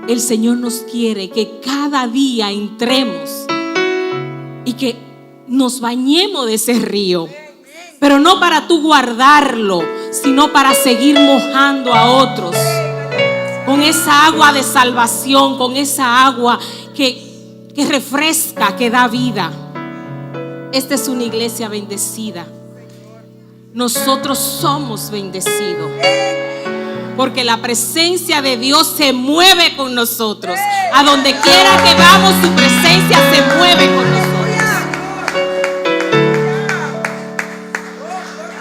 el Señor nos quiere que cada día entremos y que nos bañemos de ese río, pero no para tú guardarlo, sino para seguir mojando a otros con esa agua de salvación, con esa agua que refresca, que da vida. Esta es una iglesia bendecida. Nosotros somos bendecidos porque la presencia de Dios se mueve con nosotros. A donde quiera que vamos, su presencia se mueve con nosotros.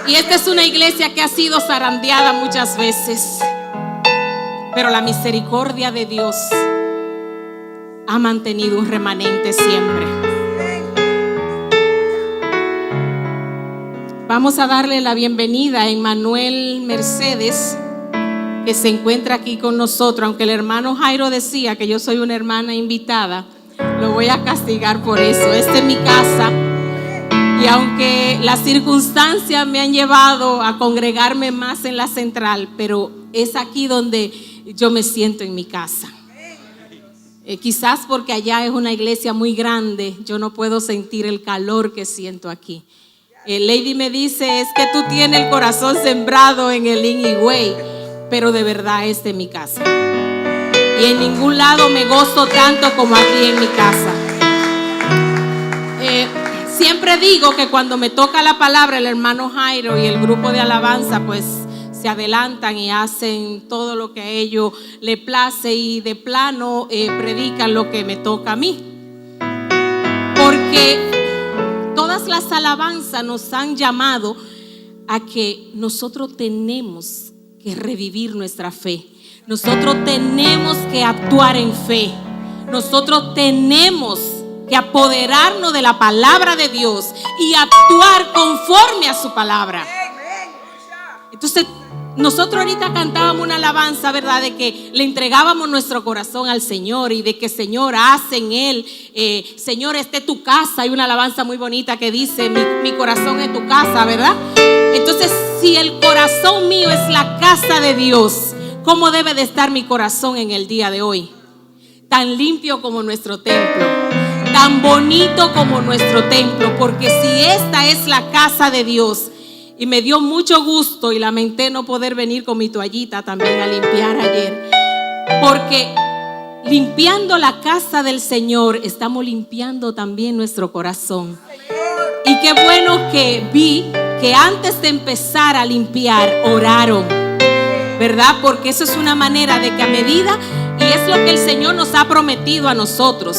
Y esta es una iglesia que ha sido zarandeada muchas veces, pero la misericordia de Dios ha mantenido un remanente siempre. Vamos a darle la bienvenida a Emmanuel Mercedes, que se encuentra aquí con nosotros. Aunque el hermano Jairo decía que yo soy una hermana invitada, lo voy a castigar por eso. Esta es mi casa, y aunque las circunstancias me han llevado a congregarme más en la central, pero es aquí donde yo me siento en mi casa. Quizás porque allá es una iglesia muy grande, yo no puedo sentir el calor que siento aquí. Lady me dice, es que tú tienes el corazón sembrado en el Inigüey, pero de verdad esta es mi casa. Y en ningún lado me gozo tanto como aquí en mi casa. Siempre digo que cuando me toca la palabra, el hermano Jairo y el grupo de alabanza pues se adelantan y hacen todo lo que a ellos les place, y de plano predican lo que me toca a mí. Porque todas las alabanzas nos han llamado a que nosotros tenemos que revivir nuestra fe. Nosotros tenemos que actuar en fe. Nosotros tenemos que apoderarnos de la palabra de Dios y actuar conforme a su palabra. Entonces, nosotros ahorita cantábamos una alabanza, ¿verdad? De que le entregábamos nuestro corazón al Señor y de que, Señor, haz en Él, Señor, esta es tu casa. Hay una alabanza muy bonita que dice, mi corazón es tu casa, ¿verdad? Entonces, si el corazón mío es la casa de Dios, ¿cómo debe de estar mi corazón en el día de hoy? Tan limpio como nuestro templo, tan bonito como nuestro templo, porque si esta es la casa de Dios. Y me dio mucho gusto y lamenté no poder venir con mi toallita también a limpiar ayer, porque limpiando la casa del Señor estamos limpiando también nuestro corazón. Y qué bueno que vi que antes de empezar a limpiar oraron, ¿verdad? Porque eso es una manera de que a medida, y es lo que el Señor nos ha prometido a nosotros,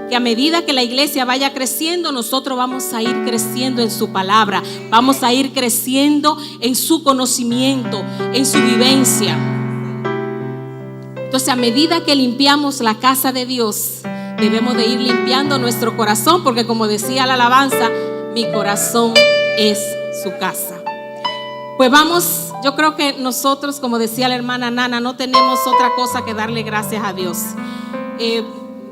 que a medida que la iglesia vaya creciendo, nosotros vamos a ir creciendo en su palabra, vamos a ir creciendo en su conocimiento, en su vivencia. Entonces, a medida que limpiamos la casa de Dios, debemos de ir limpiando nuestro corazón, porque como decía la alabanza, mi corazón es su casa. Pues vamos, yo creo que nosotros, como decía la hermana Nana, no tenemos otra cosa que darle gracias a Dios.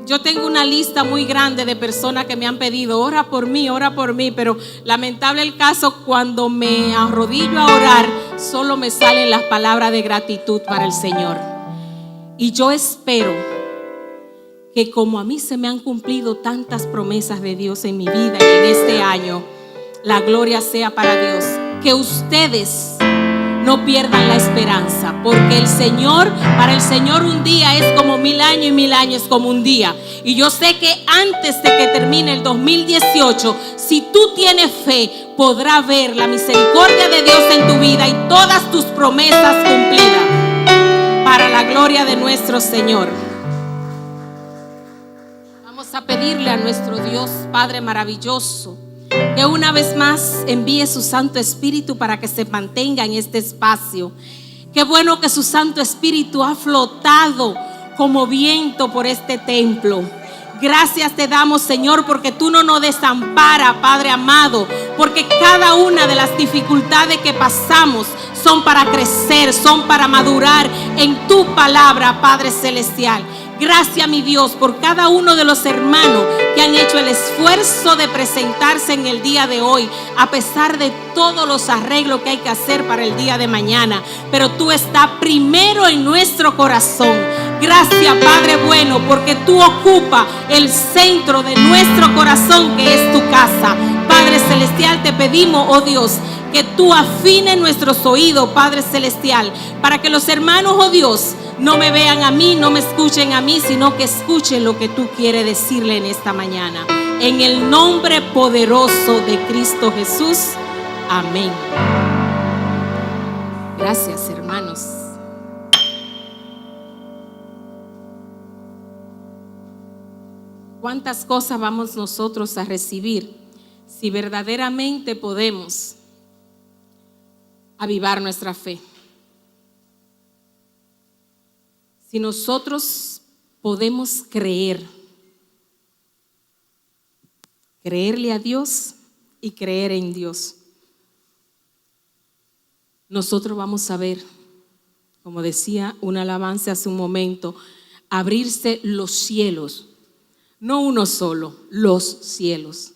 Yo tengo una lista muy grande de personas que me han pedido, ora por mí, pero lamentable el caso, cuando me arrodillo a orar, solo me salen las palabras de gratitud para el Señor. Y yo espero que como a mí se me han cumplido tantas promesas de Dios en mi vida y en este año, la gloria sea para Dios. Que ustedes no pierdan la esperanza, porque el Señor, para el Señor un día es como 1000 años y 1000 años es como un día. Y yo sé que antes de que termine el 2018, si tú tienes fe, podrás ver la misericordia de Dios en tu vida y todas tus promesas cumplidas, para la gloria de nuestro Señor. Vamos a pedirle a nuestro Dios Padre maravilloso que una vez más envíe su Santo Espíritu para que se mantenga en este espacio. Qué bueno que su Santo Espíritu ha flotado como viento por este templo. Gracias te damos, Señor, porque tú no nos desamparas, Padre amado, porque cada una de las dificultades que pasamos son para crecer, son para madurar en tu palabra, Padre celestial. Gracias, mi Dios, por cada uno de los hermanos que han hecho el esfuerzo de presentarse en el día de hoy, a pesar de todos los arreglos que hay que hacer para el día de mañana. Pero tú estás primero en nuestro corazón. Gracias, Padre bueno, porque tú ocupas el centro de nuestro corazón, que es tu casa. Padre celestial, te pedimos, oh Dios, que tú afines nuestros oídos, Padre celestial, para que los hermanos, oh Dios, no me vean a mí, no me escuchen a mí, sino que escuchen lo que tú quieres decirle en esta mañana. En el nombre poderoso de Cristo Jesús. Amén. Gracias, hermanos. ¿Cuántas cosas vamos nosotros a recibir si verdaderamente podemos avivar nuestra fe? Si nosotros podemos creerle a Dios y creer en Dios, nosotros vamos a ver, como decía una alabanza hace un momento, abrirse los cielos. No uno solo, los cielos.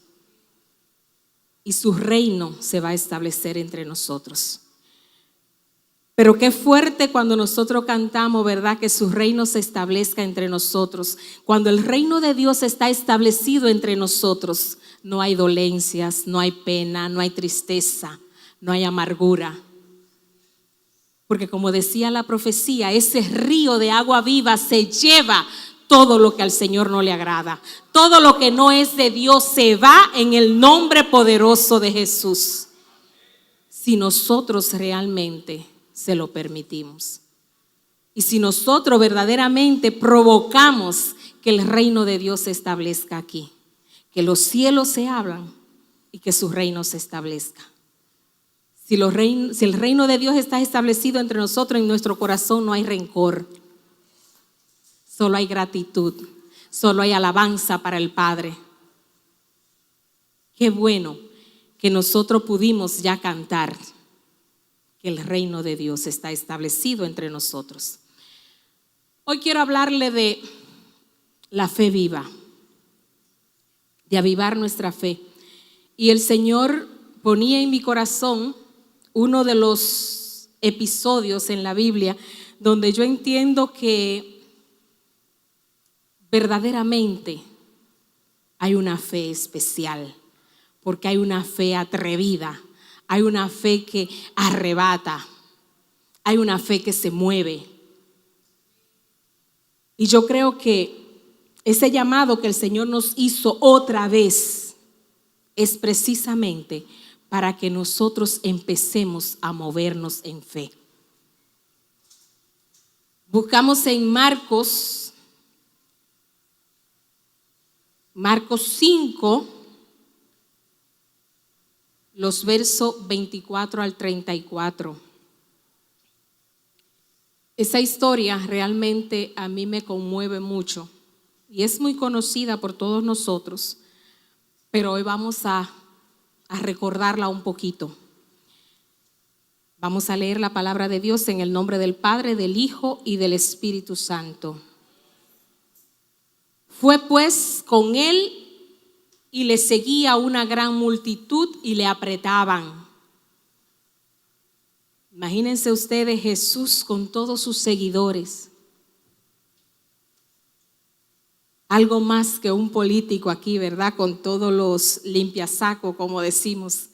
Y su reino se va a establecer entre nosotros. Pero qué fuerte cuando nosotros cantamos, ¿verdad? Que su reino se establezca entre nosotros. Cuando el reino de Dios está establecido entre nosotros, no hay dolencias, no hay pena, no hay tristeza, no hay amargura. Porque como decía la profecía, ese río de agua viva se lleva todo lo que al Señor no le agrada. Todo lo que no es de Dios se va en el nombre poderoso de Jesús. Si nosotros realmente se lo permitimos. Y si nosotros verdaderamente provocamos que el reino de Dios se establezca aquí. Que los cielos se abran y que su reino se establezca. Si el reino de Dios está establecido entre nosotros, en nuestro corazón no hay rencor. Solo hay gratitud, solo hay alabanza para el Padre. Qué bueno que nosotros pudimos ya cantar que el reino de Dios está establecido entre nosotros. Hoy quiero hablarle de la fe viva, de avivar nuestra fe. Y el Señor ponía en mi corazón uno de los episodios en la Biblia donde yo entiendo que verdaderamente hay una fe especial, porque hay una fe atrevida, hay una fe que arrebata, hay una fe que se mueve. Y yo creo que ese llamado que el Señor nos hizo otra vez es precisamente para que nosotros empecemos a movernos en fe. Buscamos en Marcos 5, los versos 24 al 34. Esa historia realmente a mí me conmueve mucho y es muy conocida por todos nosotros, pero hoy vamos a recordarla un poquito. Vamos a leer la palabra de Dios en el nombre del Padre, del Hijo y del Espíritu Santo. Fue pues con él y le seguía una gran multitud y le apretaban. Imagínense ustedes Jesús con todos sus seguidores. Algo más que un político aquí, ¿verdad? Con todos los limpiasacos, como decimos,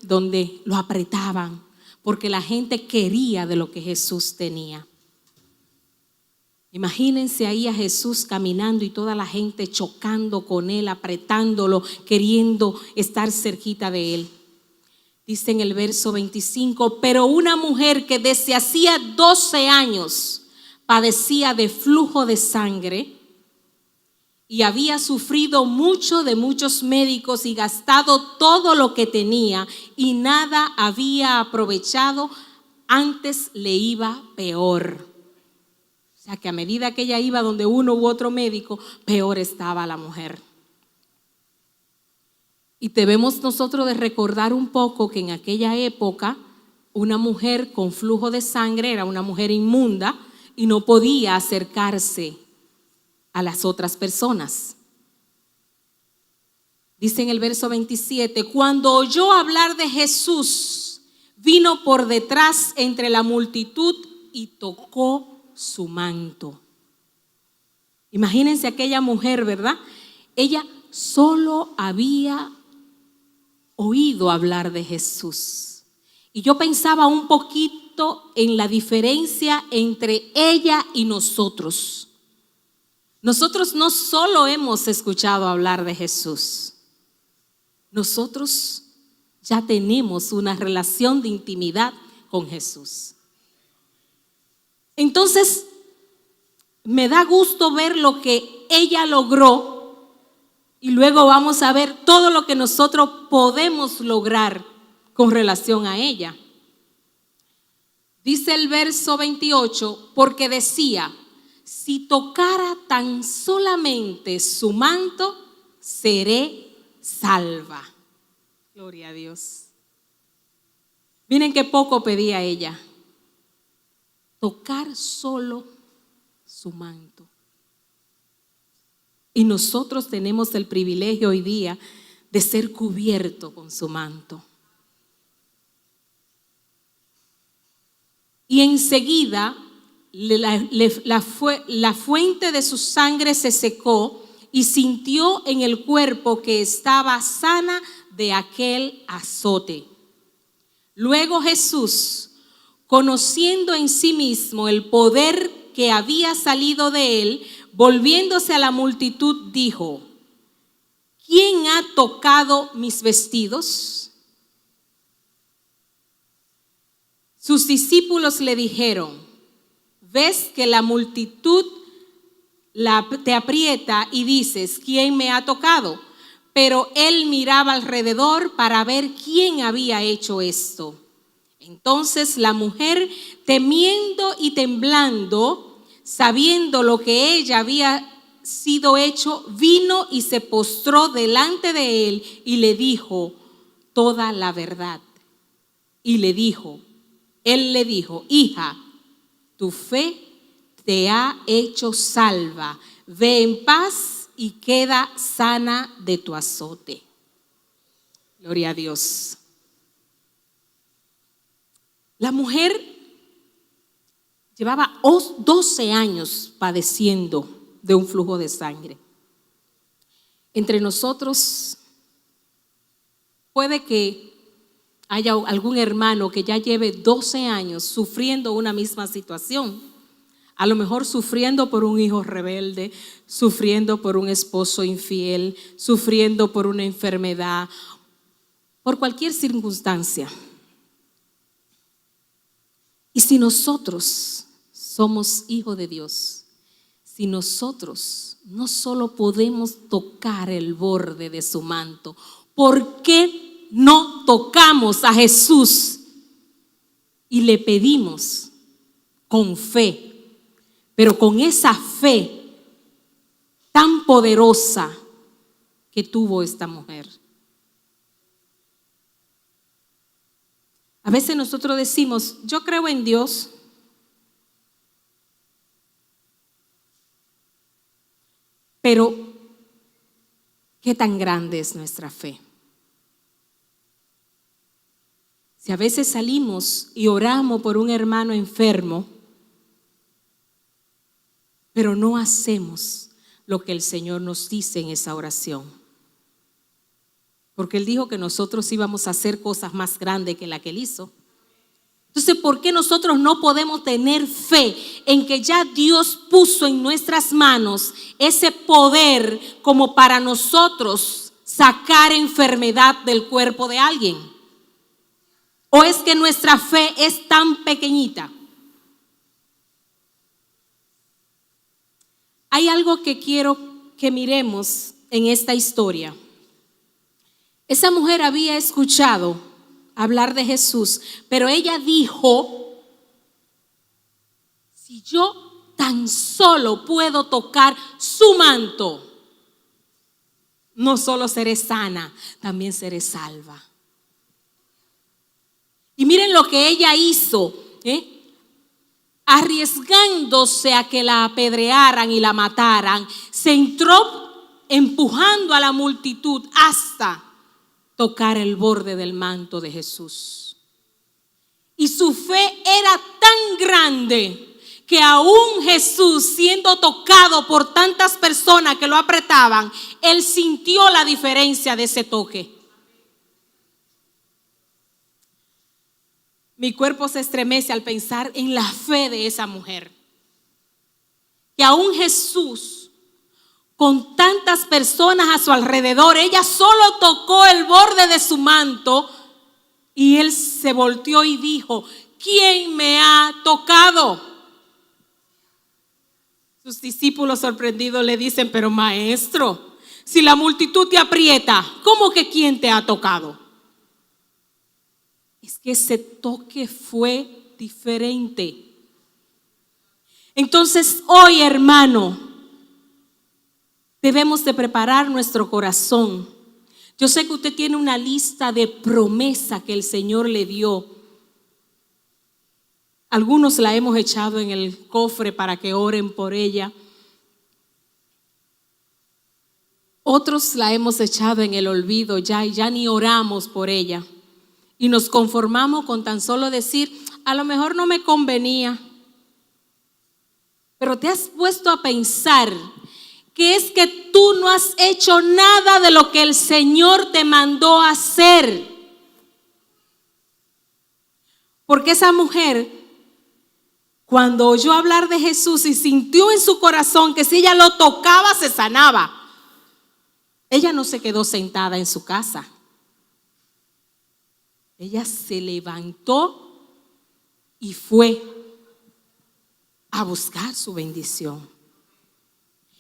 donde lo apretaban, porque la gente quería de lo que Jesús tenía. Imagínense ahí a Jesús caminando y toda la gente chocando con él, apretándolo, queriendo estar cerquita de él. Dice en el verso 25, pero una mujer que desde hacía 12 años padecía de flujo de sangre y había sufrido mucho de muchos médicos y gastado todo lo que tenía y nada había aprovechado, antes le iba peor. O sea que a medida que ella iba donde uno u otro médico, peor estaba la mujer. Y debemos nosotros de recordar un poco que en aquella época una mujer con flujo de sangre era una mujer inmunda y no podía acercarse a las otras personas. Dice en el verso 27, cuando oyó hablar de Jesús, vino por detrás entre la multitud y tocó su manto. Imagínense aquella mujer, ¿verdad? Ella solo había oído hablar de Jesús. Y yo pensaba un poquito en la diferencia entre ella y nosotros. Nosotros no solo hemos escuchado hablar de Jesús, nosotros ya tenemos una relación de intimidad con Jesús. Entonces, me da gusto ver lo que ella logró y luego vamos a ver todo lo que nosotros podemos lograr con relación a ella. Dice el verso 28, porque decía, si tocara tan solamente su manto, seré salva. Gloria a Dios. Miren qué poco pedía ella. Tocar solo su manto. Y nosotros tenemos el privilegio hoy día de ser cubierto con su manto. Y enseguida la fuente de su sangre se secó y sintió en el cuerpo que estaba sana de aquel azote. Luego Jesús, conociendo en sí mismo el poder que había salido de él, volviéndose a la multitud, dijo: ¿quién ha tocado mis vestidos? Sus discípulos le dijeron: ves que la multitud te aprieta y dices, ¿quién me ha tocado? Pero él miraba alrededor para ver quién había hecho esto. Entonces la mujer, temiendo y temblando, sabiendo lo que ella había sido hecho, vino y se postró delante de él y le dijo toda la verdad. Y él le dijo, hija, tu fe te ha hecho salva. Ve en paz y queda sana de tu azote. Gloria a Dios. La mujer llevaba 12 años padeciendo de un flujo de sangre. Entre nosotros puede que haya algún hermano que ya lleve 12 años sufriendo una misma situación. A lo mejor sufriendo por un hijo rebelde, sufriendo por un esposo infiel, sufriendo por una enfermedad, por cualquier circunstancia. Y si nosotros somos hijos de Dios, si nosotros no solo podemos tocar el borde de su manto, ¿por qué no tocamos a Jesús y le pedimos con fe? Pero con esa fe tan poderosa que tuvo esta mujer. A veces nosotros decimos, yo creo en Dios, pero ¿qué tan grande es nuestra fe? Si a veces salimos y oramos por un hermano enfermo, pero no hacemos lo que el Señor nos dice en esa oración. Porque Él dijo que nosotros íbamos a hacer cosas más grandes que la que Él hizo. Entonces, ¿por qué nosotros no podemos tener fe en que ya Dios puso en nuestras manos ese poder como para nosotros sacar enfermedad del cuerpo de alguien? ¿O es que nuestra fe es tan pequeñita? Hay algo que quiero que miremos en esta historia. Esa mujer había escuchado hablar de Jesús, pero ella dijo, si yo tan solo puedo tocar su manto, no solo seré sana, también seré salva. Y miren lo que ella hizo, arriesgándose a que la apedrearan y la mataran, se entró empujando a la multitud hasta tocar el borde del manto de Jesús. Y su fe era tan grande que aún Jesús, siendo tocado por tantas personas que lo apretaban, él sintió la diferencia de ese toque. Mi cuerpo se estremece al pensar en la fe de esa mujer. Que aún Jesús, con tantas personas a su alrededor, ella solo tocó el borde de su manto y él se volteó y dijo: ¿quién me ha tocado? Sus discípulos sorprendidos le dicen: pero maestro, si la multitud te aprieta, ¿cómo que quién te ha tocado? Es que ese toque fue diferente. Entonces hoy, hermano, debemos de preparar nuestro corazón. Yo sé que usted tiene una lista de promesas que el Señor le dio. Algunos la hemos echado en el cofre para que oren por ella. Otros la hemos echado en el olvido ya y ya ni oramos por ella. Y nos conformamos con tan solo decir: a lo mejor no me convenía. Pero te has puesto a pensar que es que tú no has hecho nada de lo que el Señor te mandó a hacer. Porque esa mujer, cuando oyó hablar de Jesús y sintió en su corazón que si ella lo tocaba se sanaba, ella no se quedó sentada en su casa. Ella se levantó y fue a buscar su bendición.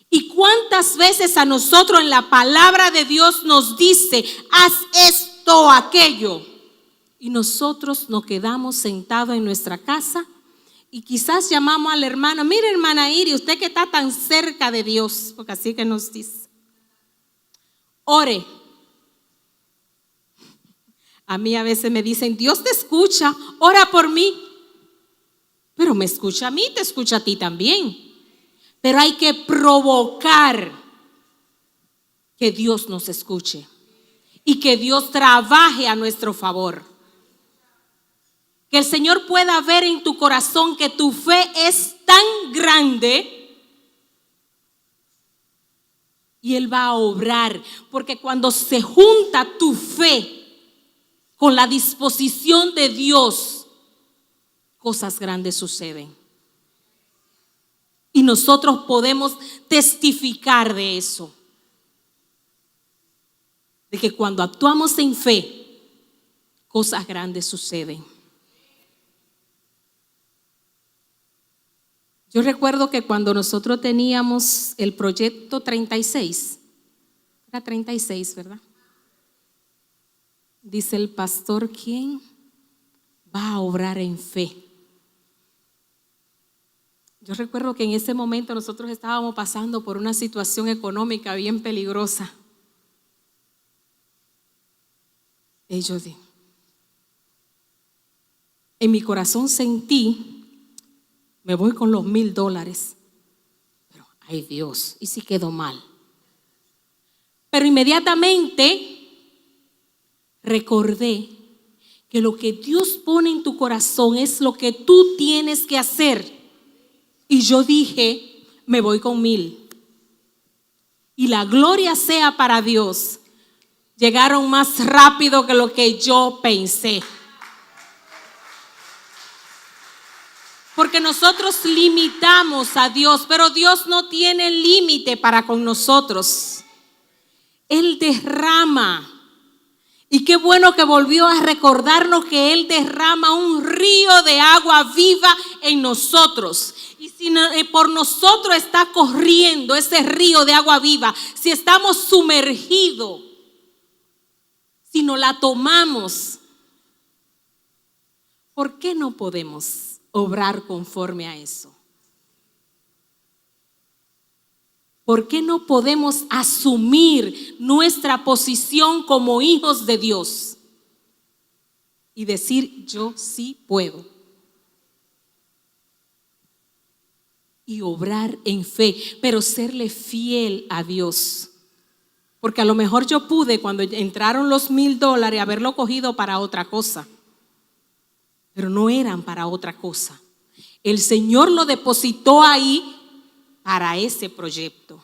¿Y cuántas veces a nosotros en la palabra de Dios nos dice: haz esto o aquello? Y nosotros nos quedamos sentados en nuestra casa y quizás llamamos al hermano: mire, hermana Iri, usted que está tan cerca de Dios, porque así que nos dice, ore. A mí a veces me dicen: Dios te escucha, ora por mí. Pero me escucha a mí, te escucha a ti también. Pero hay que provocar que Dios nos escuche y que Dios trabaje a nuestro favor. Que el Señor pueda ver en tu corazón que tu fe es tan grande y Él va a obrar. Porque cuando se junta tu fe con la disposición de Dios, cosas grandes suceden. Y nosotros podemos testificar de eso. De que cuando actuamos en fe, cosas grandes suceden. Yo recuerdo que cuando nosotros teníamos el proyecto 36, era 36, ¿verdad? Dice el pastor: ¿quién va a obrar en fe? Yo recuerdo que en ese momento nosotros estábamos pasando por una situación económica bien peligrosa. Y yo dije, en mi corazón sentí: me voy con los $1,000. Pero, ay Dios, ¿y si quedó mal? Pero inmediatamente recordé que lo que Dios pone en tu corazón es lo que tú tienes que hacer. Y yo dije: me voy con 1,000. Y la gloria sea para Dios. Llegaron más rápido que lo que yo pensé. Porque nosotros limitamos a Dios, pero Dios no tiene límite para con nosotros. Él derrama. Y qué bueno que volvió a recordarnos que Él derrama un río de agua viva en nosotros. Y si por nosotros está corriendo ese río de agua viva, si estamos sumergidos, si no la tomamos, ¿por qué no podemos obrar conforme a eso? ¿Por qué no podemos asumir nuestra posición como hijos de Dios y decir: yo sí puedo? Y obrar en fe, pero serle fiel a Dios. Porque a lo mejor yo pude, cuando entraron los $1,000, haberlo cogido para otra cosa, pero no eran para otra cosa. El Señor lo depositó ahí para ese proyecto.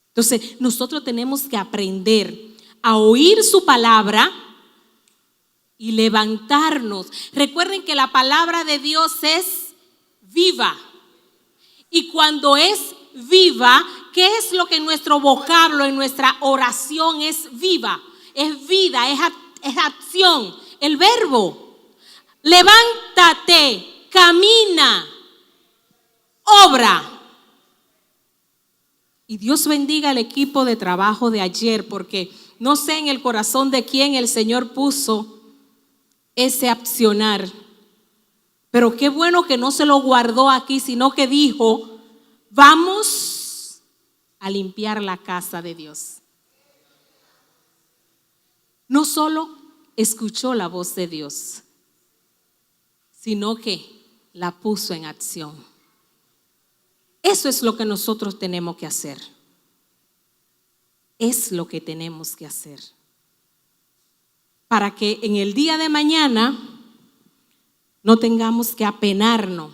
Entonces, nosotros tenemos que aprender a oír su palabra y levantarnos. Recuerden que la palabra de Dios es viva. Y cuando es viva, ¿qué es lo que en nuestro vocablo, en nuestra oración es viva? Es vida, es acción, el verbo. Levántate, camina, obra. Y Dios bendiga al equipo de trabajo de ayer, porque no sé en el corazón de quién el Señor puso ese accionar. Pero qué bueno que no se lo guardó aquí, sino que dijo: vamos a limpiar la casa de Dios. No solo escuchó la voz de Dios, sino que la puso en acción. Eso es lo que nosotros tenemos que hacer. Es lo que tenemos que hacer. Para que en el día de mañana no tengamos que apenarnos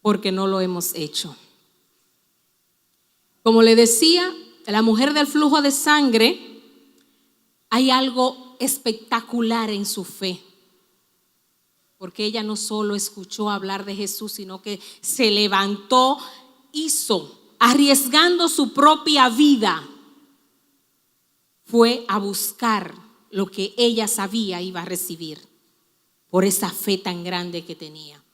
porque no lo hemos hecho. Como le decía, la mujer del flujo de sangre, hay algo espectacular en su fe. Porque ella no solo escuchó hablar de Jesús, sino que se levantó, hizo, arriesgando su propia vida, fue a buscar lo que ella sabía iba a recibir por esa fe tan grande que tenía.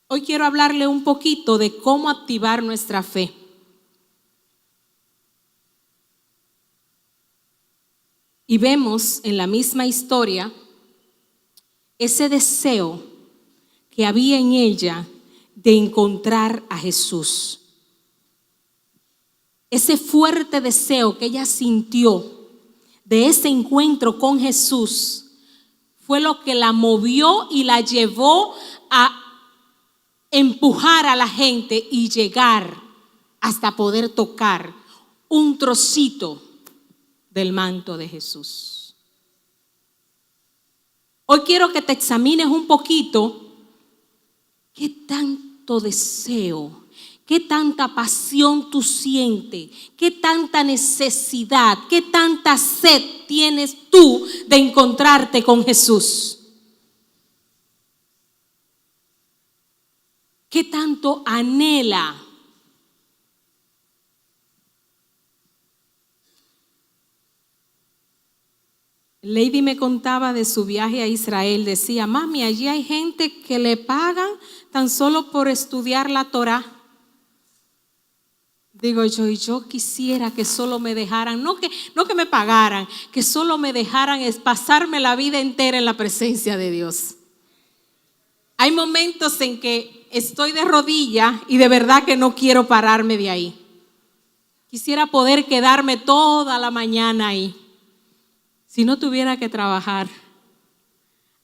Hoy quiero hablarle un poquito de cómo activar nuestra fe. Y vemos en la misma historia ese deseo que había en ella de encontrar a Jesús. Ese fuerte deseo que ella sintió de ese encuentro con Jesús fue lo que la movió y la llevó a empujar a la gente y llegar hasta poder tocar un trocito del manto de Jesús. Hoy quiero que te examines un poquito qué tanto deseo, qué tanta pasión tú sientes, qué tanta necesidad, qué tanta sed tienes tú de encontrarte con Jesús. ¿Qué tanto anhela? Lady me contaba de su viaje a Israel. Decía: mami, allí hay gente que le pagan tan solo por estudiar la Torá. Digo yo, y yo quisiera que solo me dejaran, no que me pagaran, que solo me dejaran pasarme la vida entera en la presencia de Dios. Hay momentos en que estoy de rodillas y de verdad que no quiero pararme de ahí. Quisiera poder quedarme toda la mañana ahí. Si no tuviera que trabajar,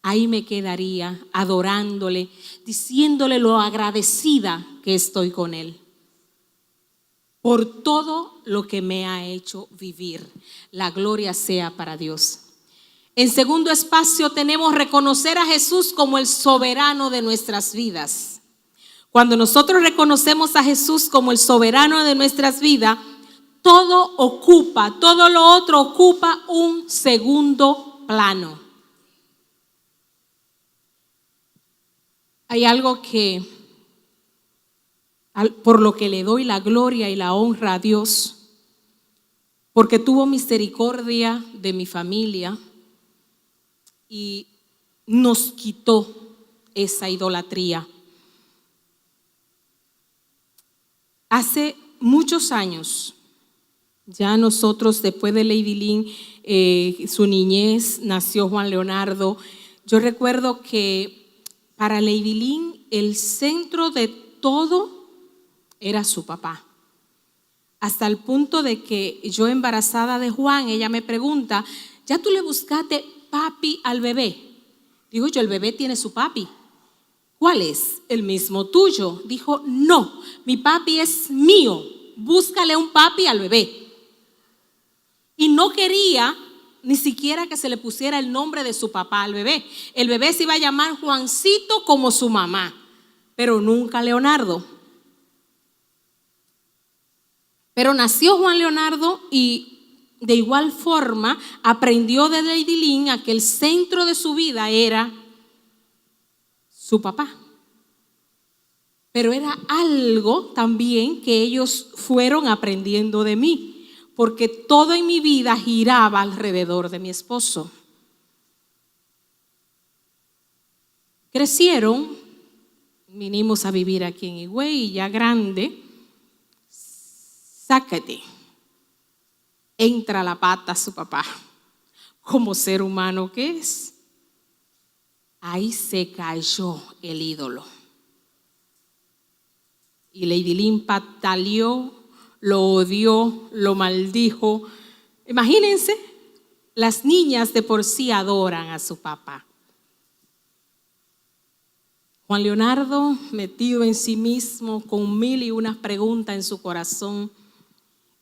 ahí me quedaría adorándole, diciéndole lo agradecida que estoy con Él por todo lo que me ha hecho vivir. La gloria sea para Dios. En segundo espacio tenemos reconocer a Jesús como el soberano de nuestras vidas. Cuando nosotros reconocemos a Jesús como el soberano de nuestras vidas, todo lo otro ocupa un segundo plano. Hay algo que, por lo que le doy la gloria y la honra a Dios, porque tuvo misericordia de mi familia y nos quitó esa idolatría. Hace muchos años, ya nosotros, después de Lady Lynn, su niñez, nació Juan Leonardo. Yo recuerdo que para Lady Lynn el centro de todo era su papá. Hasta el punto de que yo, embarazada de Juan, ella me pregunta: ¿ya tú le buscaste papi al bebé? Digo yo, el bebé tiene su papi. ¿Cuál es? ¿El mismo tuyo? Dijo: no, mi papi es mío, búscale un papi al bebé. Y no quería ni siquiera que se le pusiera el nombre de su papá al bebé. El bebé se iba a llamar Juancito como su mamá, pero nunca Leonardo. Pero nació Juan Leonardo y de igual forma aprendió de Lady Lynn a que el centro de su vida era su papá. Pero era algo también que ellos fueron aprendiendo de mí, porque todo en mi vida giraba alrededor de mi esposo. Crecieron, vinimos a vivir aquí en Higüey, ya grande. Sácate, entra la pata a su papá, como ser humano que es. Ahí se cayó el ídolo. Y Lady Lynn pataleó, lo odió, lo maldijo. Imagínense, las niñas de por sí adoran a su papá. Juan Leonardo, metido en sí mismo, con 1001 preguntas en su corazón.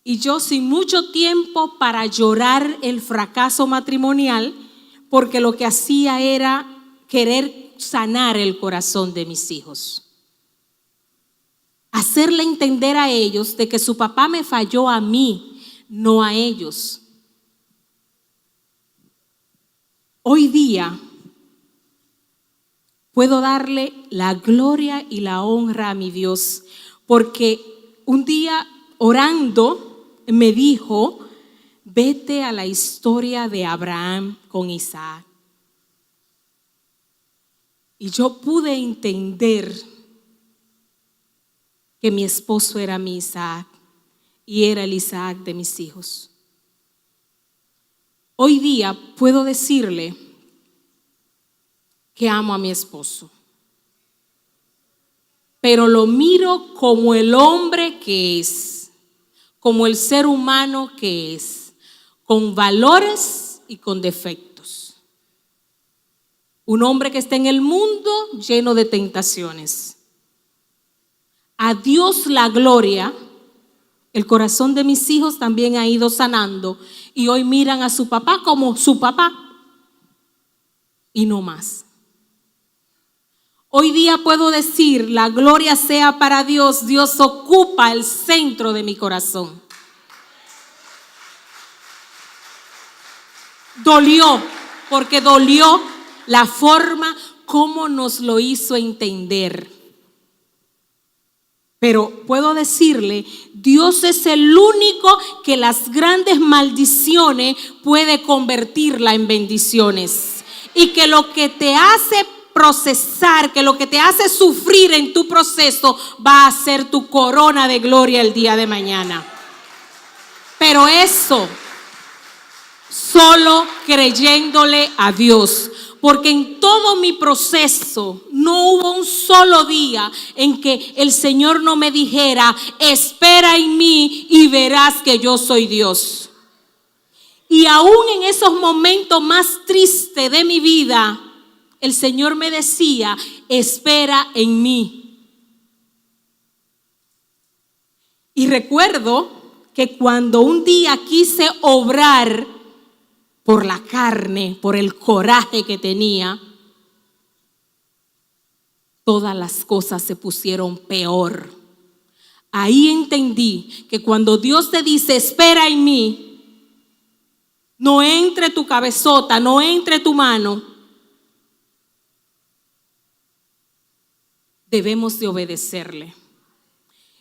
Y yo sin mucho tiempo para llorar el fracaso matrimonial, porque lo que hacía era querer sanar el corazón de mis hijos. Hacerle entender a ellos de que su papá me falló a mí, no a ellos. Hoy día puedo darle la gloria y la honra a mi Dios, porque un día orando me dijo: vete a la historia de Abraham con Isaac. Y yo pude entender que mi esposo era mi Isaac y era el Isaac de mis hijos. Hoy día puedo decirle que amo a mi esposo, pero lo miro como el hombre que es, como el ser humano que es, con valores y con defectos. Un hombre que está en el mundo lleno de tentaciones. A Dios la gloria. El corazón de mis hijos también ha ido sanando y hoy miran a su papá como su papá y no más. Hoy día puedo decir: la gloria sea para Dios. Dios ocupa el centro de mi corazón. Dolió, porque dolió la forma como nos lo hizo entender. Pero puedo decirle, Dios es el único que las grandes maldiciones puede convertirla en bendiciones. Y que lo que te hace procesar, que lo que te hace sufrir en tu proceso va a ser tu corona de gloria el día de mañana. Pero eso solo creyéndole a Dios. Porque en todo mi proceso no hubo un solo día en que el Señor no me dijera: espera en mí y verás que yo soy Dios. Y aún en esos momentos más tristes de mi vida, el Señor me decía: espera en mí. Y recuerdo que cuando un día quise obrar por la carne, por el coraje que tenía, todas las cosas se pusieron peor. Ahí entendí que cuando Dios te dice: espera en mí, no entre tu cabezota, no entre tu mano, debemos de obedecerle.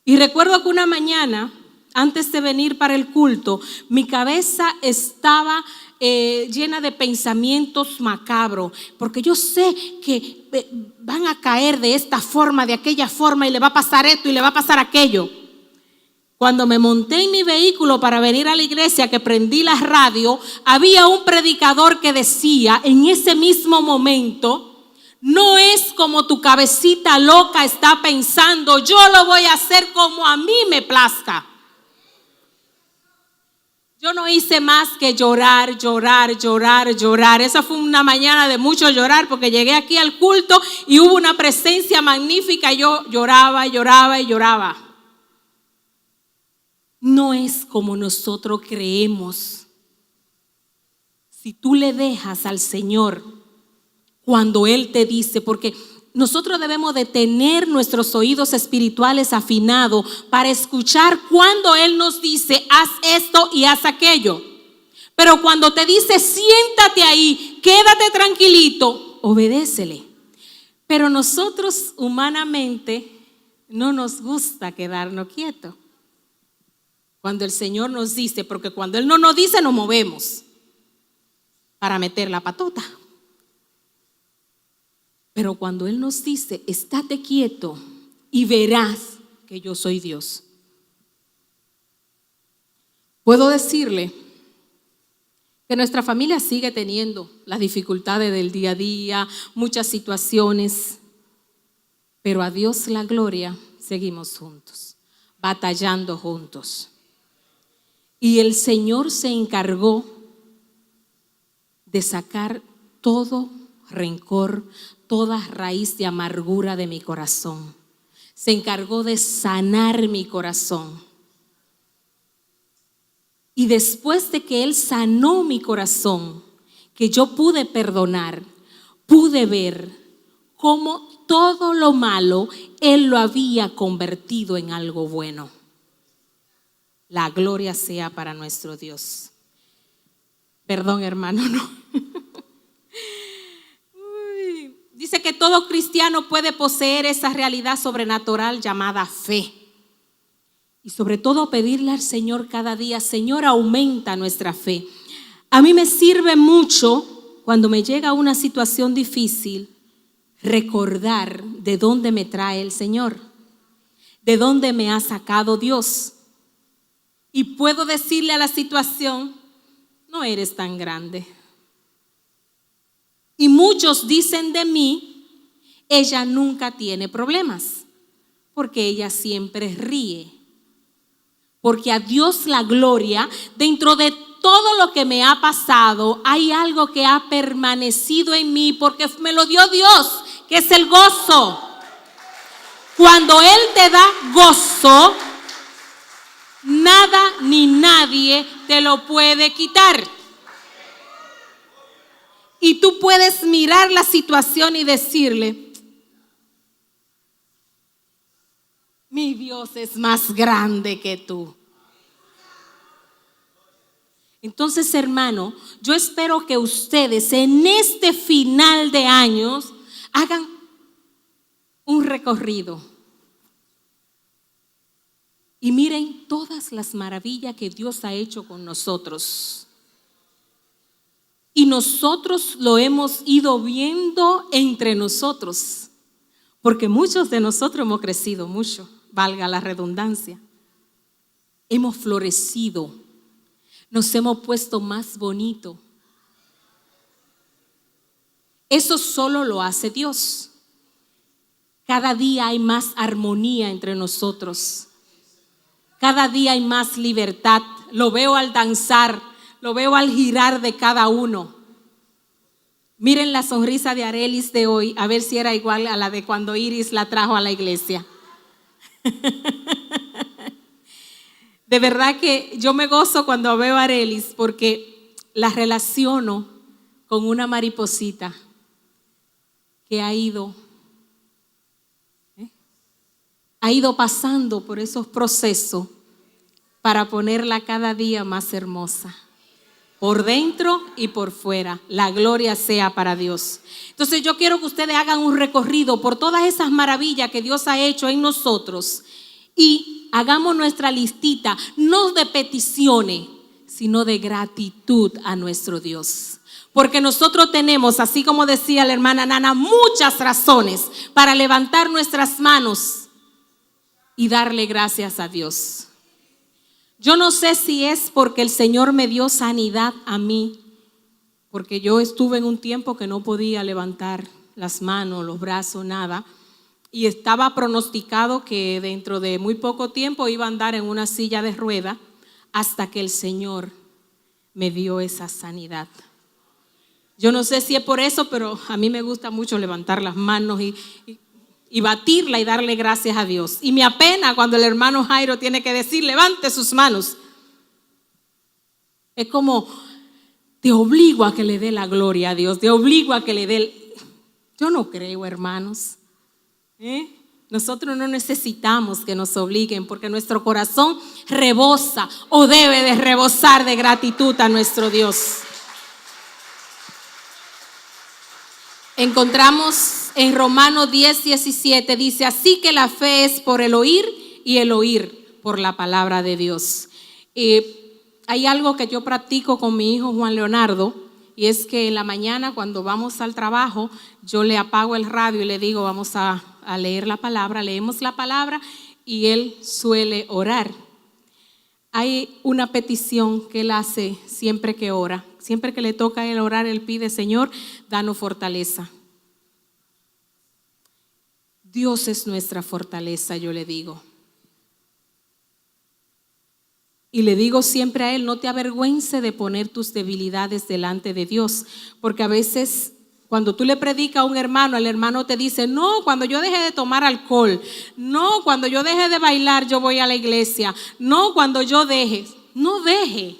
Y recuerdo que una mañana, antes de venir para el culto, mi cabeza estaba llena de pensamientos macabros, porque yo sé que van a caer de esta forma, de aquella forma, y le va a pasar esto y le va a pasar aquello. Cuando me monté en mi vehículo para venir a la iglesia, que prendí la radio, había un predicador que decía en ese mismo momento: no es como tu cabecita loca está pensando, yo lo voy a hacer como a mí me plazca. Yo no hice más que llorar. Esa fue una mañana de mucho llorar, porque llegué aquí al culto y hubo una presencia magnífica y yo lloraba. No es como nosotros creemos. si tú le dejas al Señor cuando Él te dice, porque nosotros debemos de tener nuestros oídos espirituales afinados para escuchar cuando Él nos dice, haz esto y haz aquello. Pero cuando te dice, siéntate ahí, quédate tranquilito, obedécele. Pero nosotros humanamente no nos gusta quedarnos quietos cuando el Señor nos dice, porque cuando Él no nos dice nos movemos para meter la patota. Pero cuando Él nos dice, estate quieto y verás que yo soy Dios. Puedo decirle que nuestra familia sigue teniendo las dificultades del día a día, muchas situaciones, pero a Dios la gloria, seguimos juntos, batallando juntos. Y el Señor se encargó de sacar todo rencor, toda raíz de amargura de mi corazón. Se encargó de sanar mi corazón. Y después de que Él sanó mi corazón, que yo pude perdonar, pude ver cómo todo lo malo Él lo había convertido en algo bueno. La gloria sea para nuestro Dios. Perdón, hermano, no. Dice que todo cristiano puede poseer esa realidad sobrenatural llamada fe. Y sobre todo pedirle al Señor cada día, Señor, aumenta nuestra fe. A mí me sirve mucho cuando me llega una situación difícil recordar de dónde me trae el Señor, de dónde me ha sacado Dios. Y puedo decirle a la situación, no eres tan grande. Y muchos dicen de mí, ella nunca tiene problemas, porque ella siempre ríe. Porque a Dios la gloria, dentro de todo lo que me ha pasado, hay algo que ha permanecido en mí, porque me lo dio Dios, que es el gozo. Cuando Él te da gozo, nada ni nadie te lo puede quitar. Y tú puedes mirar la situación y decirle, mi Dios es más grande que tú. Entonces, hermano, yo espero que ustedes en este final de años hagan un recorrido y miren todas las maravillas que Dios ha hecho con nosotros. Y nosotros lo hemos ido viendo entre nosotros, porque muchos de nosotros hemos crecido mucho, valga la redundancia. Hemos florecido, nos hemos puesto más bonito. Eso solo lo hace Dios. Cada día hay más armonía entre nosotros. Cada día hay más libertad. Lo veo al danzar. Lo veo al girar de cada uno. Miren la sonrisa de Arelis de hoy, a ver si era igual a la de cuando Iris la trajo a la iglesia. De verdad que yo me gozo cuando veo a Arelis porque la relaciono con una mariposita que ha ido pasando por esos procesos para ponerla cada día más hermosa. Por dentro y por fuera. La gloria sea para Dios. Entonces yo quiero que ustedes hagan un recorrido por todas esas maravillas que Dios ha hecho en nosotros y hagamos nuestra listita, no de peticiones, sino de gratitud a nuestro Dios. Porque nosotros tenemos, así como decía la hermana Nana, muchas razones para levantar nuestras manos y darle gracias a Dios. Yo no sé si es porque el Señor me dio sanidad a mí, porque yo estuve en un tiempo que no podía levantar las manos, los brazos, nada, y estaba pronosticado que dentro de muy poco tiempo iba a andar en una silla de rueda hasta que el Señor me dio esa sanidad. Yo no sé si es por eso, pero a mí me gusta mucho levantar las manos y batirla y darle gracias a Dios. Y me apena cuando el hermano Jairo tiene que decir, levante sus manos. Es como, te obligo a que le dé la gloria a Dios, te obligo a que le dé. Yo no creo, hermanos. Nosotros no necesitamos que nos obliguen, porque nuestro corazón rebosa o debe de rebosar de gratitud a nuestro Dios. Encontramos en Romanos 10:17, dice: así que la fe es por el oír y el oír por la palabra de Dios. Hay algo que yo practico con mi hijo Juan Leonardo, y es que en la mañana cuando vamos al trabajo, yo le apago el radio y le digo: vamos a leer la palabra, leemos la palabra, y él suele orar. Hay una petición que él hace siempre que ora. Siempre que le toca a él orar, él pide: Señor, danos fortaleza. Dios es nuestra fortaleza, yo le digo. Y le digo siempre a él: no te avergüences de poner tus debilidades delante de Dios, porque a veces cuando tú le predicas a un hermano, el hermano te dice: no, cuando yo deje de tomar alcohol, no, cuando yo deje de bailar yo voy a la iglesia, no, cuando yo deje. No deje.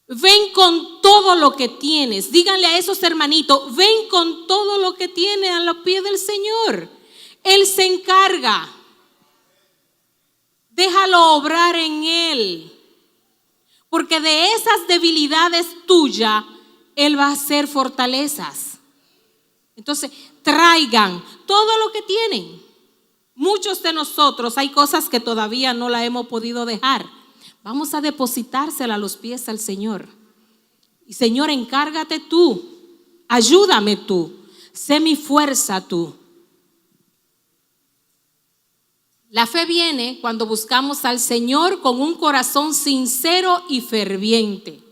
Ven con todo lo que tienes. Díganle a esos hermanitos: ven con todo lo que tienes a los pies del Señor. Él se encarga. Déjalo obrar en él, porque de esas debilidades tuyas él va a hacer fortalezas. Entonces, traigan todo lo que tienen. Muchos de nosotros hay cosas que todavía no la hemos podido dejar. Vamos a depositársela a los pies al Señor. Y Señor, encárgate tú, ayúdame tú, sé mi fuerza tú. La fe viene cuando buscamos al Señor con un corazón sincero y ferviente.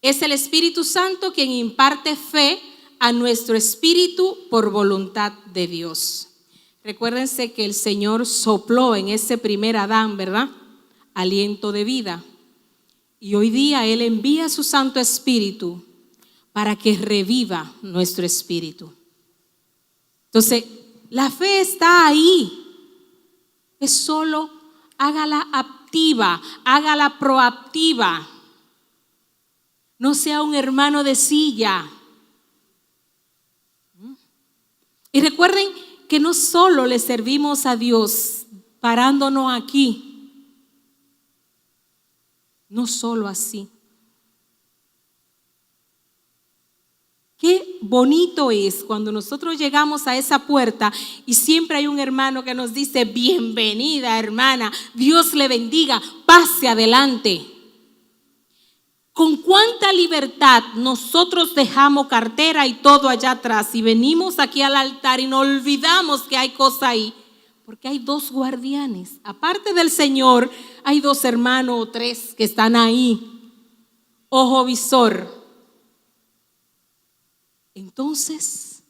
Es el Espíritu Santo quien imparte fe a nuestro espíritu por voluntad de Dios. Recuérdense que el Señor sopló en ese primer Adán, ¿verdad?, aliento de vida. Y hoy día Él envía su Santo Espíritu para que reviva nuestro espíritu. Entonces, la fe está ahí. Es solo hágala activa, hágala proactiva. No sea un hermano de silla. Y recuerden que no solo le servimos a Dios parándonos aquí. No solo así. Qué bonito es cuando nosotros llegamos a esa puerta y siempre hay un hermano que nos dice: bienvenida, hermana, Dios le bendiga, pase adelante. Con cuánta libertad nosotros dejamos cartera y todo allá atrás y venimos aquí al altar y nos olvidamos que hay cosas ahí, porque hay dos guardianes. Aparte del Señor, hay dos hermanos o tres que están ahí, ojo visor. Entonces,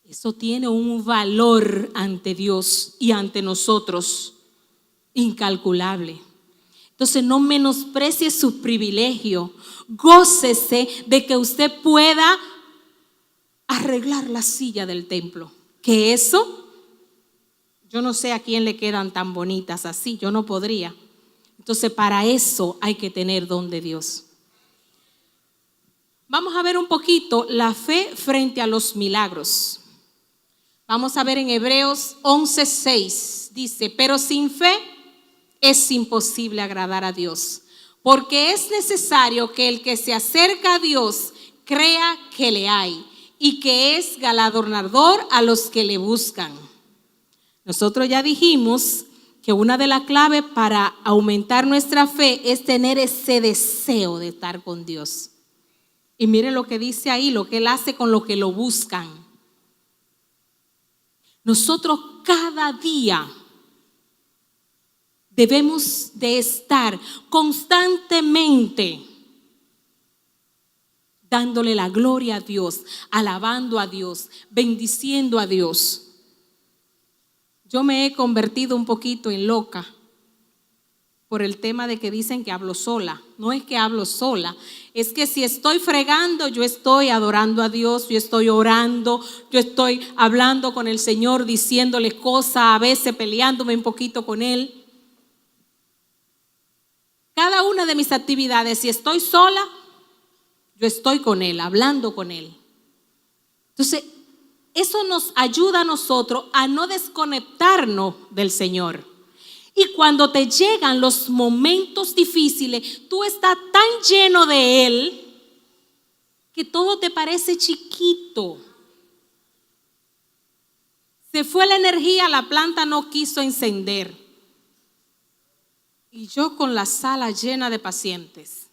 eso tiene un valor ante Dios y ante nosotros incalculable. Entonces, no menosprecie su privilegio. Gócese de que usted pueda arreglar la silla del templo. Que eso, yo no sé a quién le quedan tan bonitas así, yo no podría. Entonces, para eso hay que tener don de Dios. Vamos a ver un poquito la fe frente a los milagros. Vamos a ver en Hebreos 11:6. Dice: pero sin fe es imposible agradar a Dios, porque es necesario que el que se acerca a Dios crea que le hay y que es galardonador a los que le buscan. Nosotros ya dijimos que una de las claves para aumentar nuestra fe es tener ese deseo de estar con Dios. Y mire lo que dice ahí, lo que Él hace con los que lo buscan. Nosotros cada día debemos de estar constantemente dándole la gloria a Dios, alabando a Dios, bendiciendo a Dios. Yo me he convertido un poquito en loca por el tema de que dicen que hablo sola. No es que hablo sola, es que si estoy fregando, yo estoy adorando a Dios, yo estoy orando, yo estoy hablando con el Señor, diciéndole cosas, a veces peleándome un poquito con Él. Cada una de mis actividades, si estoy sola, yo estoy con Él, hablando con Él. Entonces, eso nos ayuda a nosotros a no desconectarnos del Señor. Y cuando te llegan los momentos difíciles, tú estás tan lleno de Él que todo te parece chiquito. Se fue la energía, la planta no quiso encender. Y yo con la sala llena de pacientes.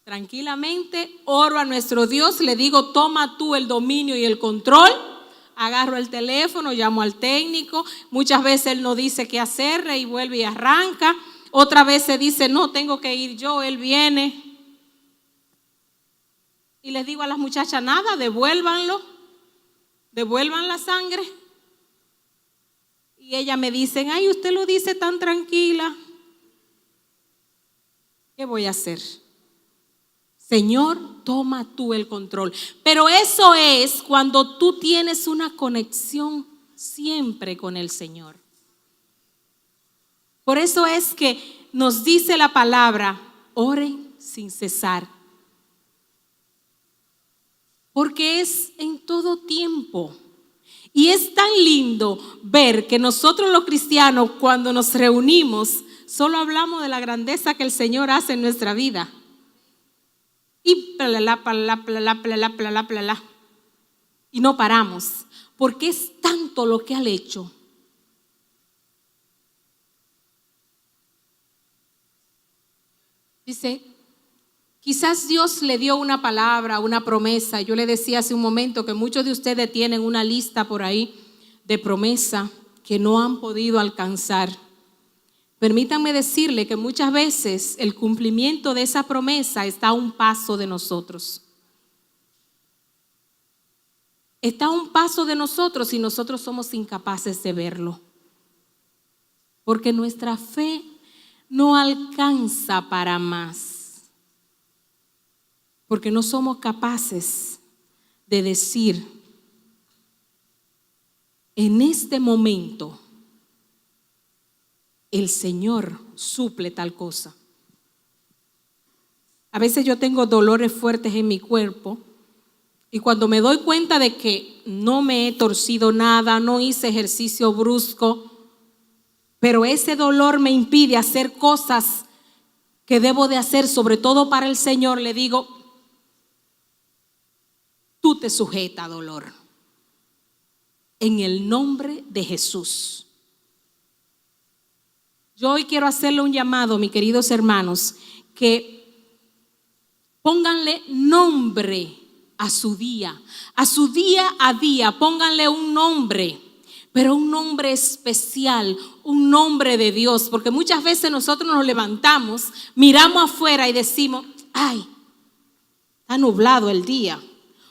Tranquilamente oro a nuestro Dios, le digo, toma tú el dominio y el control. Agarro el teléfono, llamo al técnico. Muchas veces él no dice qué hacer y vuelve y arranca. Otra vez se dice, no, tengo que ir yo, él viene. Y les digo a las muchachas, nada, devuélvanlo, devuelvan la sangre. Y ellas me dicen, ay, usted lo dice tan tranquila. ¿Qué voy a hacer? Señor, toma tú el control. Pero eso es cuando tú tienes una conexión siempre con el Señor. Por eso es que nos dice la palabra, oren sin cesar. Porque es en todo tiempo. Y es tan lindo ver que nosotros los cristianos, cuando nos reunimos, solo hablamos de la grandeza que el Señor hace en nuestra vida. Y y no paramos, porque es tanto lo que ha hecho. Dice, quizás Dios le dio una palabra, una promesa. Yo le decía hace un momento que muchos de ustedes tienen una lista por ahí de promesa que no han podido alcanzar. Permítanme decirle que muchas veces el cumplimiento de esa promesa está a un paso de nosotros. Está a un paso de nosotros y nosotros somos incapaces de verlo. Porque nuestra fe no alcanza para más. Porque no somos capaces de decir, en este momento, el Señor suple tal cosa. A veces yo tengo dolores fuertes en mi cuerpo y cuando me doy cuenta de que no me he torcido nada, no hice ejercicio brusco, pero ese dolor me impide hacer cosas que debo de hacer, sobre todo para el Señor, le digo, tú te sujetas, dolor, en el nombre de Jesús. Yo hoy quiero hacerle un llamado, mis queridos hermanos, que pónganle nombre a su día a día, pónganle un nombre, pero un nombre especial, un nombre de Dios, porque muchas veces nosotros nos levantamos, miramos afuera y decimos, ay, está nublado el día,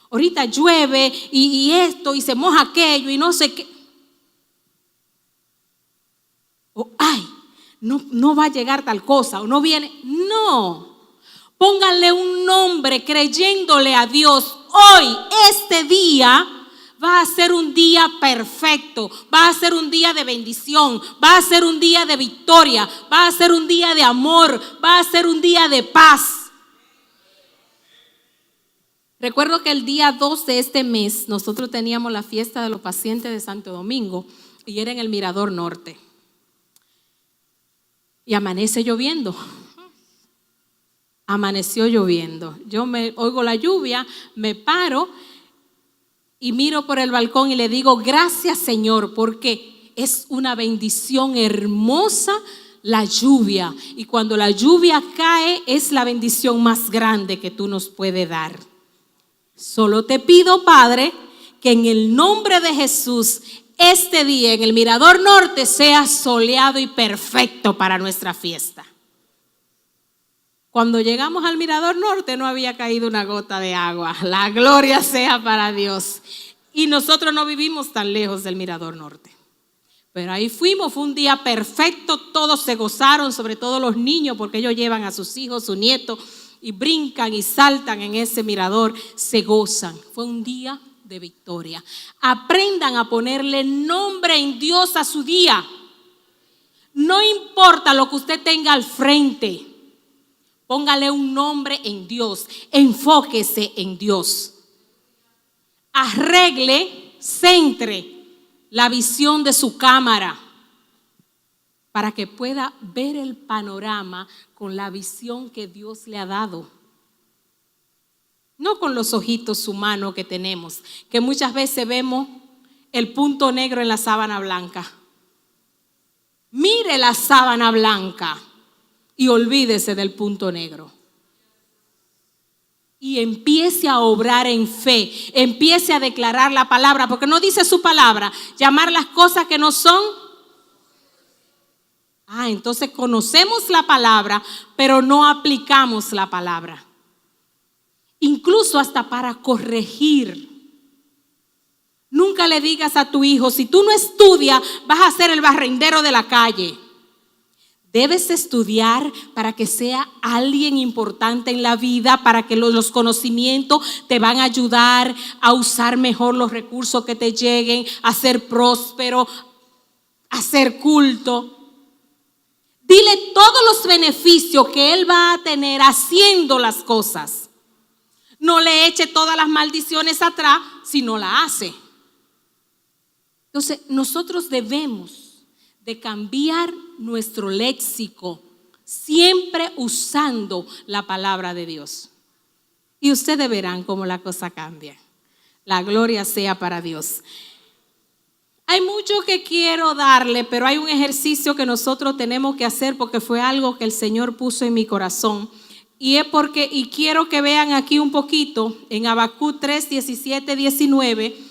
ahorita llueve y esto y se moja aquello y no sé qué, o ay, no va a llegar tal cosa o no viene. No, pónganle un nombre creyéndole a Dios. Hoy, este día va a ser un día perfecto, va a ser un día de bendición, va a ser un día de victoria, va a ser un día de amor, va a ser un día de paz. Recuerdo que el día 2 de este mes nosotros teníamos la fiesta de los pacientes de Santo Domingo y era en el Mirador Norte. Y amanece lloviendo. Amaneció lloviendo. Yo me oigo la lluvia, me paro y miro por el balcón y le digo, gracias Señor, porque es una bendición hermosa la lluvia. Y cuando la lluvia cae es la bendición más grande que tú nos puedes dar. Solo te pido, Padre, que en el nombre de Jesús, este día en el Mirador Norte sea soleado y perfecto para nuestra fiesta. Cuando llegamos al Mirador Norte no había caído una gota de agua. La gloria sea para Dios. Y nosotros no vivimos tan lejos del Mirador Norte. Pero ahí fuimos, fue un día perfecto, todos se gozaron, sobre todo los niños, porque ellos llevan a sus hijos, su nieto, y brincan y saltan en ese mirador, se gozan. Fue un día de victoria. Aprendan a ponerle nombre en Dios a su día. No importa lo que usted tenga al frente. Póngale un nombre en Dios. Enfóquese en Dios. Arregle, centre la visión de su cámara para que pueda ver el panorama con la visión que Dios le ha dado. No con los ojitos humanos que tenemos, que muchas veces vemos el punto negro en la sábana blanca. Mire la sábana blanca y olvídese del punto negro. Y empiece a obrar en fe, empiece a declarar la palabra, porque no dice su palabra, llamar las cosas que no son. Entonces conocemos la palabra, pero no aplicamos la palabra. Incluso hasta para corregir. Nunca le digas a tu hijo, si tú no estudias, vas a ser el barrendero de la calle. Debes estudiar para que sea alguien importante en la vida, para que los conocimientos te van a ayudar a usar mejor los recursos que te lleguen, a ser próspero, a ser culto. Dile todos los beneficios que él va a tener haciendo las cosas. No le eche todas las maldiciones atrás si no la hace. Entonces, nosotros debemos de cambiar nuestro léxico, siempre usando la palabra de Dios. Y ustedes verán cómo la cosa cambia. La gloria sea para Dios. Hay mucho que quiero darle, pero hay un ejercicio que nosotros tenemos que hacer porque fue algo que el Señor puso en mi corazón. Y quiero que vean aquí un poquito en Habacuc 3, 17, 19.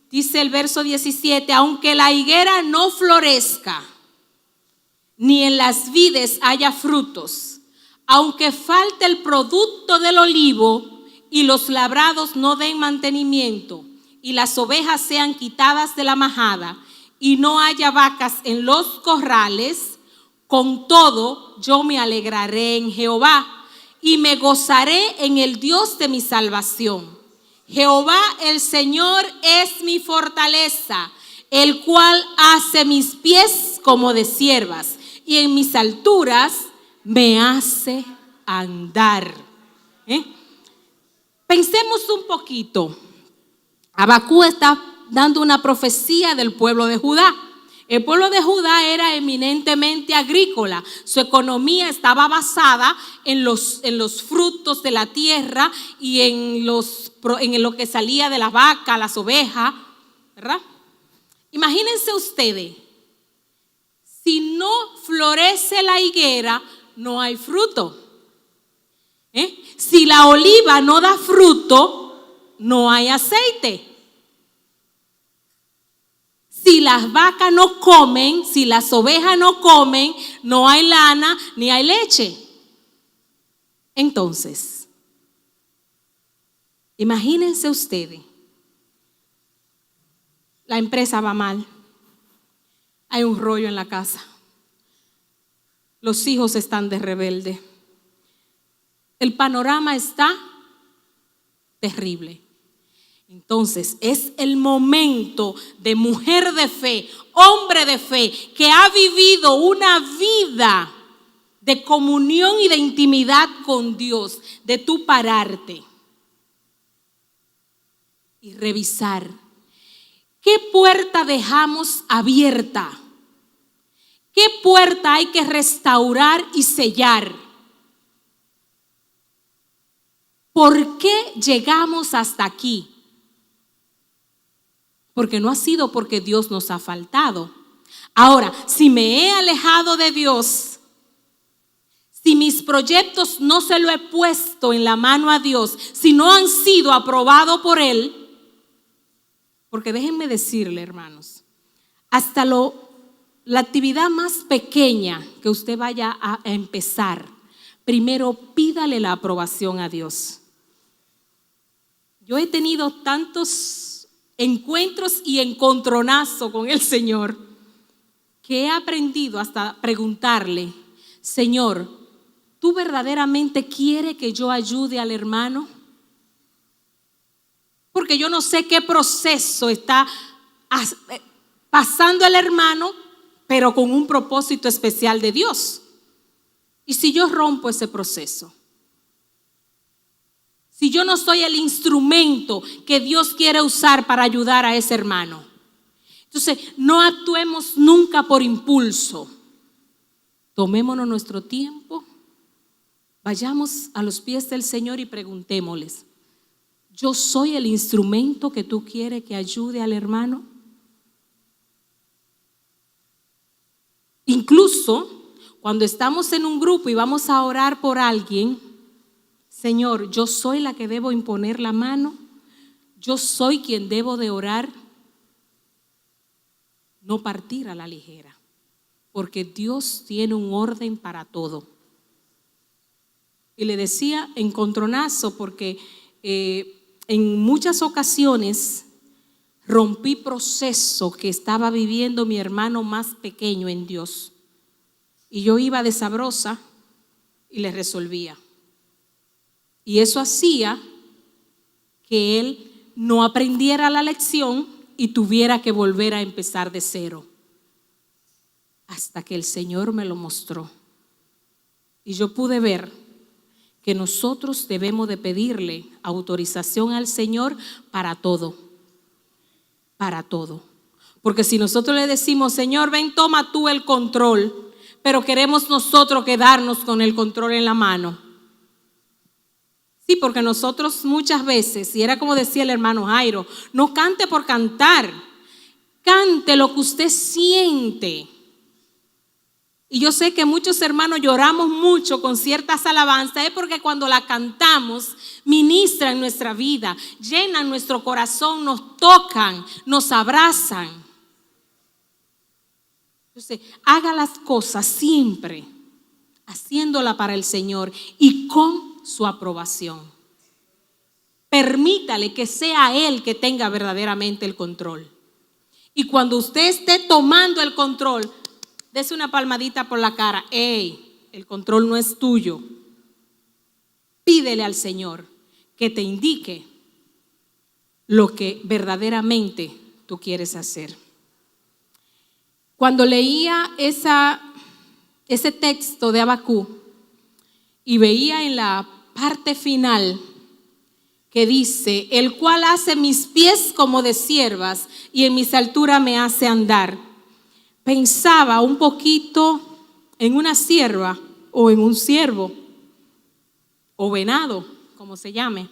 Dice el verso 17, aunque la higuera no florezca, ni en las vides haya frutos, aunque falte el producto del olivo y los labrados no den mantenimiento, y las ovejas sean quitadas de la majada, y no haya vacas en los corrales, con todo yo me alegraré en Jehová, y me gozaré en el Dios de mi salvación. Jehová el Señor es mi fortaleza, el cual hace mis pies como de ciervas, y en mis alturas me hace andar. Pensemos un poquito. Habacuc está dando una profecía del pueblo de Judá. El pueblo de Judá era eminentemente agrícola. Su economía estaba basada en los frutos de la tierra y en lo que salía de las vacas, las ovejas, ¿verdad? Imagínense ustedes, si no florece la higuera, no hay fruto. Si la oliva no da fruto, no hay aceite. Si las vacas no comen, si las ovejas no comen, no hay lana ni hay leche. Entonces, imagínense ustedes, la empresa va mal, hay un rollo en la casa, los hijos están de rebelde, el panorama está terrible. Entonces es el momento de mujer de fe, hombre de fe, que ha vivido una vida de comunión y de intimidad con Dios, de tú pararte y revisar qué puerta dejamos abierta, qué puerta hay que restaurar y sellar. ¿Por qué llegamos hasta aquí? Porque no ha sido porque Dios nos ha faltado. Ahora, si me he alejado de Dios, si mis proyectos no se lo he puesto en la mano a Dios, si no han sido aprobados por Él, porque déjenme decirle, hermanos, hasta la actividad más pequeña que usted vaya a empezar, primero pídale la aprobación a Dios. Yo he tenido tantos encuentros y encontronazos con el Señor que he aprendido hasta preguntarle, Señor, ¿tú verdaderamente quieres que yo ayude al hermano? Porque yo no sé qué proceso está pasando el hermano, pero con un propósito especial de Dios. ¿Y si yo rompo ese proceso? si yo no soy el instrumento que Dios quiere usar para ayudar a ese hermano? Entonces, no actuemos nunca por impulso. Tomémonos nuestro tiempo, vayamos a los pies del Señor y preguntémosles: ¿yo soy el instrumento que tú quieres que ayude al hermano? Incluso cuando estamos en un grupo y vamos a orar por alguien, Señor, ¿yo soy la que debo imponer la mano? ¿Yo soy quien debo de orar? No partir a la ligera, porque Dios tiene un orden para todo. Y le decía encontronazo porque en muchas ocasiones rompí proceso que estaba viviendo mi hermano más pequeño en Dios. Y yo iba de sabrosa y le resolvía. Y eso hacía que él no aprendiera la lección y tuviera que volver a empezar de cero. Hasta que el Señor me lo mostró. Y yo pude ver que nosotros debemos de pedirle autorización al Señor para todo. Para todo. Porque si nosotros le decimos: Señor, ven, toma tú el control, pero queremos nosotros quedarnos con el control en la mano. Sí, porque nosotros muchas veces, y era como decía el hermano Jairo, no cante por cantar, cante lo que usted siente. Y yo sé que muchos hermanos lloramos mucho con ciertas alabanzas, es porque cuando la cantamos ministran nuestra vida, llenan nuestro corazón, nos tocan, nos abrazan. Entonces, haga las cosas siempre haciéndola para el Señor y con su aprobación. Permítale que sea Él que tenga verdaderamente el control. Y cuando usted esté tomando el control, dese una palmadita por la cara. ¡Ey! El control no es tuyo. Pídele al Señor que te indique lo que verdaderamente tú quieres hacer. Cuando leía ese texto de Habacuc y veía en la parte final que dice: el cual hace mis pies como de ciervas y en mis alturas me hace andar, pensaba un poquito en una cierva o en un ciervo o venado, como se llame.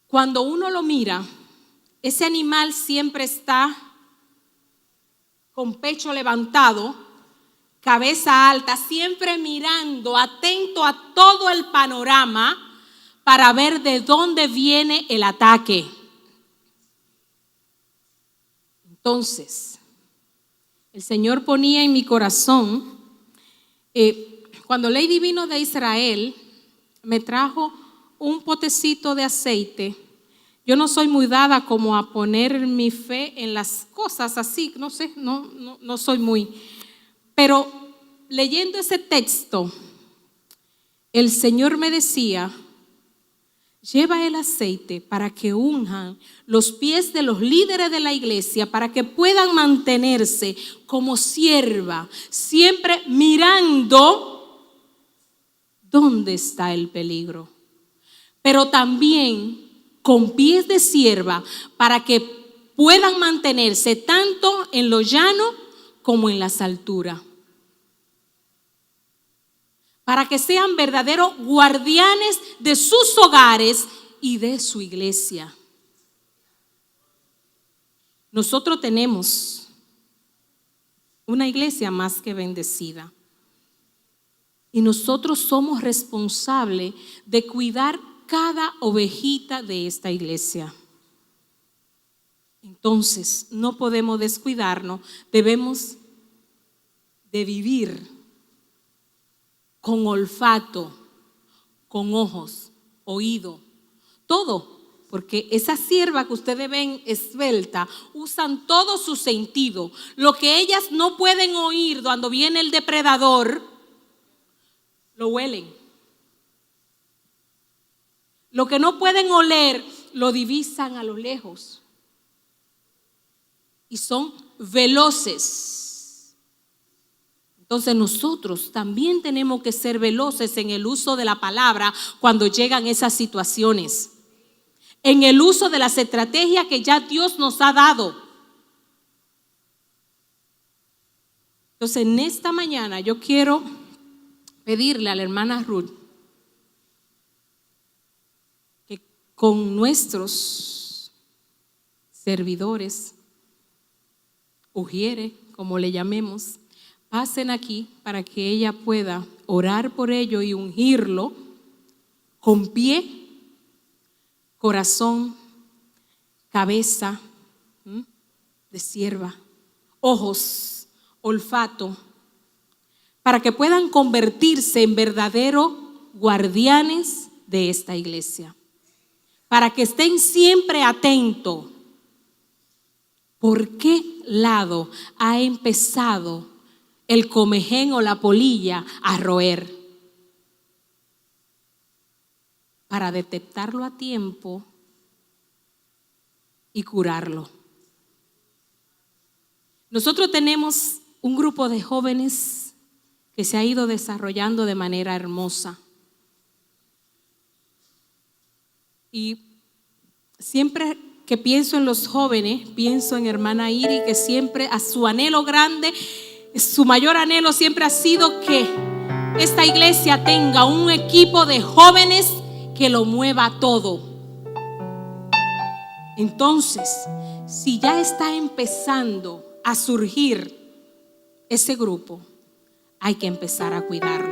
Cuando uno lo mira, ese animal siempre está con pecho levantado, cabeza alta, siempre mirando, atento a todo el panorama para ver de dónde viene el ataque. Entonces, el Señor ponía en mi corazón, cuando leí Vino de Israel, me trajo un potecito de aceite. Yo no soy muy dada como a poner mi fe en las cosas así, no sé, no soy muy. Pero leyendo ese texto, el Señor me decía: lleva el aceite para que unjan los pies de los líderes de la iglesia, para que puedan mantenerse como sierva, siempre mirando dónde está el peligro, pero también con pies de sierva para que puedan mantenerse tanto en lo llano como en las alturas, para que sean verdaderos guardianes de sus hogares y de su iglesia. Nosotros tenemos una iglesia más que bendecida y nosotros somos responsables de cuidar cada ovejita de esta iglesia. Entonces, no podemos descuidarnos, debemos de vivir con olfato, con ojos, oído, todo, porque esa sierva que ustedes ven esbelta, usan todo su sentido. Lo que ellas no pueden oír cuando viene el depredador, lo huelen. Lo que no pueden oler, lo divisan a lo lejos. Y son veloces. Entonces nosotros también tenemos que ser veloces en el uso de la palabra cuando llegan esas situaciones, en el uso de las estrategias que ya Dios nos ha dado. Entonces en esta mañana yo quiero pedirle a la hermana Ruth que con nuestros servidores, ujieres, como le llamemos, pasen aquí para que ella pueda orar por ello y ungirlo con pie, corazón, cabeza de sierva, ojos, olfato, para que puedan convertirse en verdaderos guardianes de esta iglesia, para que estén siempre atentos. ¿Por qué lado ha empezado el comején o la polilla a roer? Para detectarlo a tiempo y curarlo. Nosotros tenemos un grupo de jóvenes que se ha ido desarrollando de manera hermosa. Y siempre que pienso en los jóvenes, pienso en hermana Iri, que siempre a su anhelo grande, su mayor anhelo siempre ha sido que esta iglesia tenga un equipo de jóvenes que lo mueva todo. Entonces, si ya está empezando a surgir ese grupo, hay que empezar a cuidarlo.